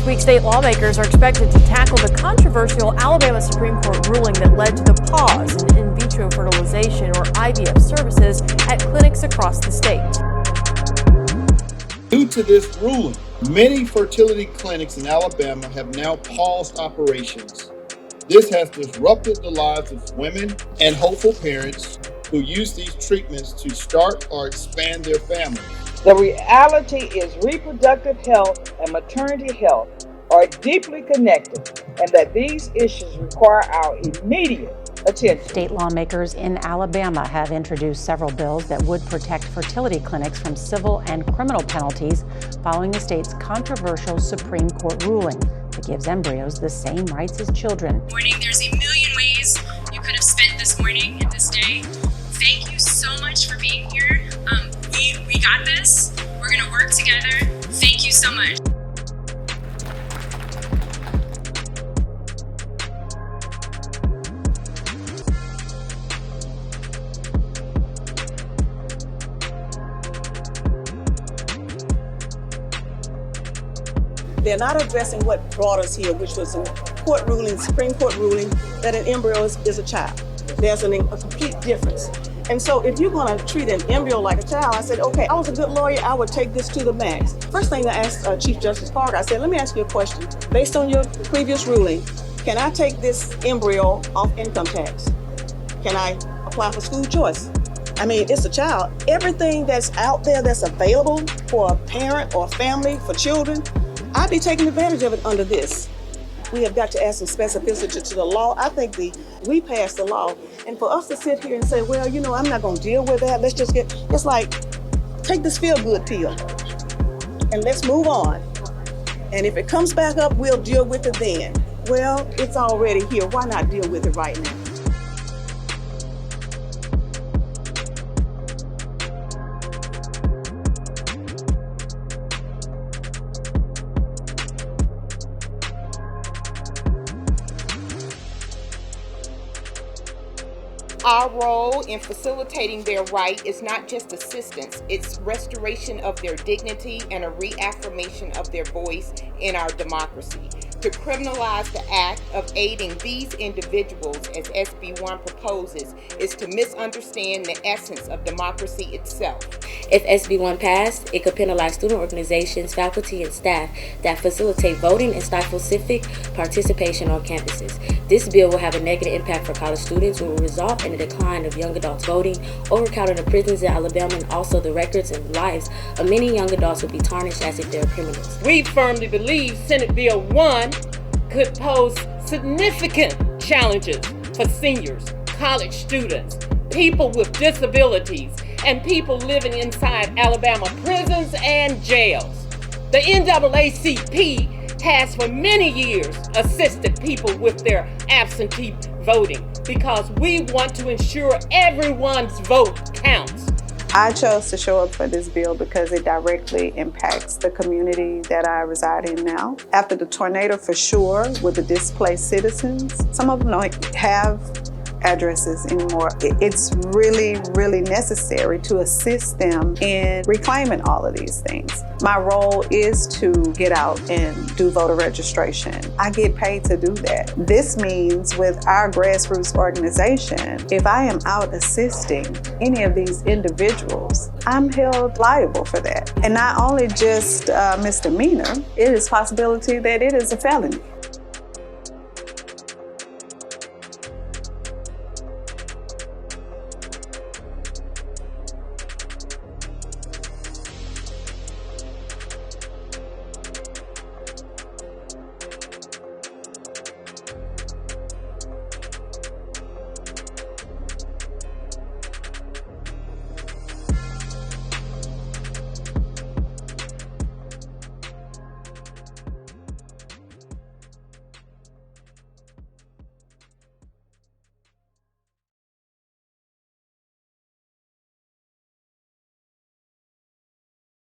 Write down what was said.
week, state lawmakers are expected to tackle the controversial Alabama Supreme Court ruling that led to the pause in vitro fertilization or IVF services at clinics across the state. Due to this ruling, many fertility clinics in Alabama have now paused operations. This has disrupted the lives of women and hopeful parents who use these treatments to start or expand their families. The reality is reproductive health and maternity health are deeply connected, and that these issues require our immediate attention. State lawmakers in Alabama have introduced several bills that would protect fertility clinics from civil and criminal penalties following the state's controversial Supreme Court ruling that gives embryos the same rights as children. Morning, there's a million ways you could have spent this morning and this day. Thank you so much for being here. We got this. We're going to work together. Thank you so much. They're not addressing what brought us here, which was a court ruling, Supreme Court ruling, that an embryo is a child. There's a complete difference. And so if you're going to treat an embryo like a child, I said, okay, I was a good lawyer, I would take this to the max. First thing I asked Chief Justice Parker, I said, let me ask you a question. Based on your previous ruling, can I take this embryo off income tax? Can I apply for school choice? I mean, it's a child. Everything that's out there that's available for a parent or family, for children, I'd be taking advantage of it under this. We have got to add some specificity to the law. I think we passed the law. And for us to sit here and say, well, you know, I'm not going to deal with that. It's like, take this feel-good pill and let's move on. And if it comes back up, we'll deal with it then. Well, it's already here. Why not deal with it right now? Our role in facilitating their right is not just assistance, it's restoration of their dignity and a reaffirmation of their voice in our democracy. To criminalize the act of aiding these individuals, as SB1 proposes, is to misunderstand the essence of democracy itself. If SB1 passed, it could penalize student organizations, faculty, and staff that facilitate voting and stifle civic participation on campuses. This bill will have a negative impact for college students, which will result in a decline of young adults voting, overcrowding the prisons in Alabama, and also the records and lives of many young adults will be tarnished as if they're criminals. We firmly believe Senate Bill 1 could pose significant challenges for seniors, college students, people with disabilities, and people living inside Alabama prisons and jails. The NAACP has for many years assisted people with their absentee voting because we want to ensure everyone's vote counts. I chose to show up for this bill because it directly impacts the community that I reside in now. After the tornado, for sure, with the displaced citizens, some of them don't have addresses anymore. It's really, really necessary to assist them in reclaiming all of these things. My role is to get out and do voter registration. I get paid to do that. This means with our grassroots organization, if I am out assisting any of these individuals, I'm held liable for that. And not only just misdemeanor, it is possibility that it is a felony.